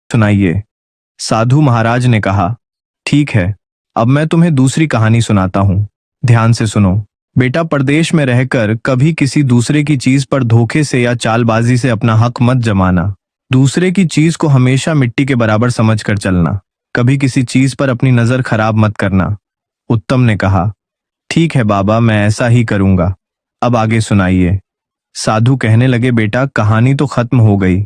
सुनाइए। साधु महाराज ने कहा, ठीक है, अब मैं तुम्हें दूसरी कहानी सुनाता हूँ। ध्यान से सुनो। बेटा, परदेश में रहकर कभी किसी दूसरे की चीज पर धोखे से या चालबाजी से अपना हक मत जमाना। दूसरे की चीज को हमेशा मिट्टी के बराबर समझकर चलना। कभी किसी चीज पर अपनी नजर खराब मत करना। उत्तम ने कहा, ठीक है बाबा, मैं ऐसा ही करूंगा। अब आगे सुनाइए। साधु कहने लगे, बेटा, कहानी तो खत्म हो गई,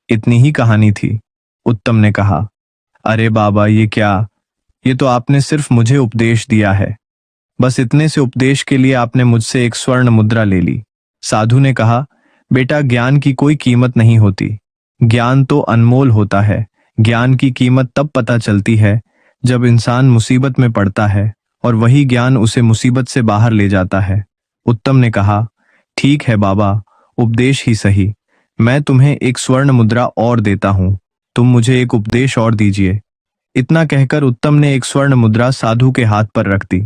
इतनी ही कहानी थी। उत्तम ने कहा, अरे बाबा, ये क्या? ये तो आपने सिर्फ मुझे उपदेश दिया है। बस इतने से उपदेश के लिए आपने मुझसे एक स्वर्ण मुद्रा ले ली। साधु ने कहा, बेटा, ज्ञान की कोई कीमत नहीं होती। ज्ञान तो अनमोल होता है। ज्ञान की कीमत तब पता चलती है जब इंसान मुसीबत में पड़ता है और वही ज्ञान उसे मुसीबत से बाहर ले जाता है। उत्तम ने कहा, ठीक है बाबा, उपदेश ही सही। मैं तुम्हें एक स्वर्ण मुद्रा और देता हूं, तुम मुझे एक उपदेश और दीजिए। इतना कहकर उत्तम ने एक स्वर्ण मुद्रा साधु के हाथ पर रख दी।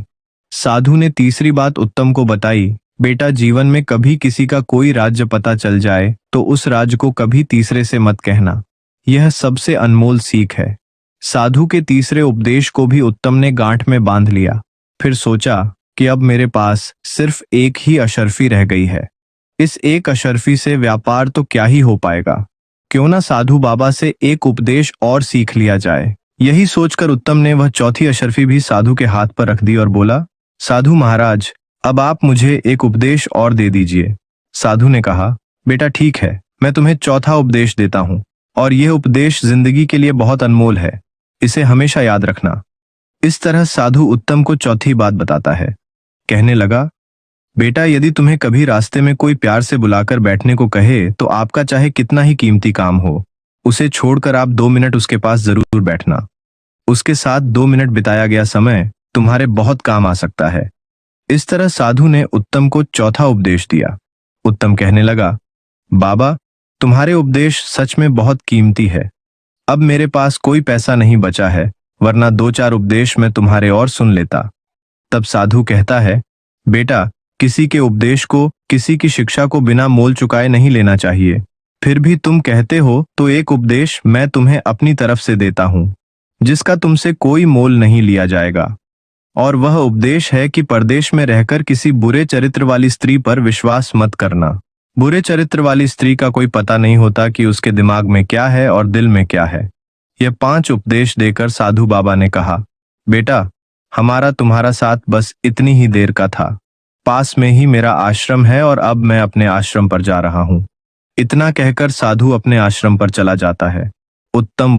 साधु ने तीसरी बात उत्तम को बताई, बेटा, जीवन में कभी किसी का कोई राज्य पता चल जाए तो उस राज्य को कभी तीसरे से मत कहना। यह सबसे अनमोल सीख है। साधु के तीसरे उपदेश को भी उत्तम ने गांठ में बांध लिया। फिर सोचा कि अब मेरे पास सिर्फ एक ही अशर्फी रह गई है। इस एक अशर्फी से व्यापार तो क्या ही हो पाएगा। क्यों ना साधु बाबा से एक उपदेश और सीख लिया जाए। यही सोचकर उत्तम ने वह चौथी अशर्फी भी साधु के हाथ पर रख दी और बोला, साधु महाराज, अब आप मुझे एक उपदेश और दे दीजिए। साधु ने कहा, बेटा, ठीक है, मैं तुम्हें चौथा उपदेश देता हूं और यह उपदेश जिंदगी के लिए बहुत अनमोल है। इसे हमेशा याद रखना। इस तरह साधु उत्तम को चौथी बात बताता है। कहने लगा, बेटा, यदि तुम्हें कभी रास्ते में कोई प्यार से बुलाकर बैठने को कहे तो आपका चाहे कितना ही कीमती काम हो, उसे छोड़कर आप 2 मिनट उसके पास जरूर बैठना। उसके साथ 2 मिनट बिताया गया समय तुम्हारे बहुत काम आ सकता है। इस तरह साधु ने उत्तम को चौथा उपदेश दिया। उत्तम कहने लगा, बाबा, तुम्हारे उपदेश सच में बहुत कीमती है। अब मेरे पास कोई पैसा नहीं बचा है, वरना 2-4 उपदेश मैं तुम्हारे और सुन लेता। तब साधु कहता है, बेटा, किसी के उपदेश को, किसी की शिक्षा को बिना मोल चुकाए नहीं लेना चाहिए। फिर भी तुम कहते हो तो एक उपदेश मैं तुम्हें अपनी तरफ से देता हूं, जिसका तुमसे कोई मोल नहीं लिया जाएगा। और वह उपदेश है कि परदेश में रहकर किसी बुरे चरित्र वाली स्त्री पर विश्वास मत करना। बुरे चरित्र वाली स्त्री का कोई पता नहीं होता कि उसके दिमाग में क्या है और दिल में क्या है। यह 5 उपदेश देकर साधु बाबा ने कहा, बेटा, हमारा तुम्हारा साथ बस इतनी ही देर का था। पास में ही मेरा आश्रम है और अब मैं अपने आश्रम पर जा रहा हूं। इतना कहकर साधु अपने आश्रम पर चला जाता है। उत्तम